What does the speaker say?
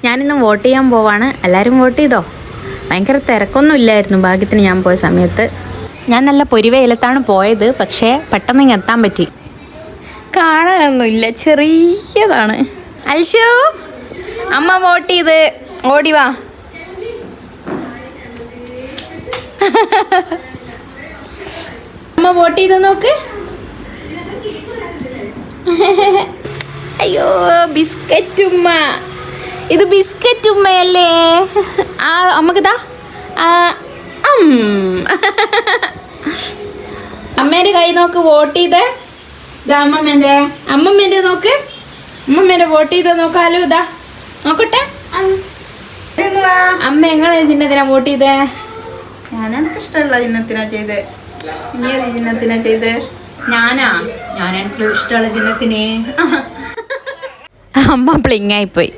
ഞാനിന്ന് വോട്ട് ചെയ്യാൻ പോവാണ്. എല്ലാവരും വോട്ട് ചെയ്തോ? ഭയങ്കര തിരക്കൊന്നും ഇല്ലായിരുന്നു ഭാഗ്യത്തിന് ഞാൻ പോയ സമയത്ത്. ഞാൻ നല്ല പൊരിവെയിലത്താണ് പോയത്, പക്ഷേ പെട്ടെന്ന് ഇങ്ങ് എത്താൻ പറ്റി. കാണാനൊന്നുമില്ല, ചെറിയതാണ്. അൽഷു, അമ്മ വോട്ട് ചെയ്ത്, ഓടി വാ. അമ്മ വോട്ട് ചെയ്ത് നോക്ക്. അയ്യോ, ബിസ്ക്കറ്റ് ഉമ്മ. ഇത് ബിസ്ക്കറ്റ് ഉമ്മയല്ലേ? ആ അമ്മക്കിതാ. അമ്മേൻ്റെ കൈ നോക്ക്, വോട്ട് ചെയ്തേ. അമ്മമ്മേൻ്റെ നോക്ക്, അമ്മമ്മേൻ്റെ വോട്ട് ചെയ്ത നോക്കാലോ. ഇതാ നോക്കട്ടെ. അമ്മ എങ്ങനെ ചിഹ്നത്തിനാ വോട്ട് ചെയ്തേ? ഞാൻ എനിക്ക് ഇഷ്ടമുള്ള ചിഹ്നത്തിനാ ചെയ്ത്. ഇനി ഏത് ചിഹ്നത്തിനാ ചെയ്ത്? ഞാൻ എനിക്ക് ഇഷ്ടമുള്ള ചിഹ്നത്തിന്. അമ്മ പ്ലിങ്ങായിപ്പോയി.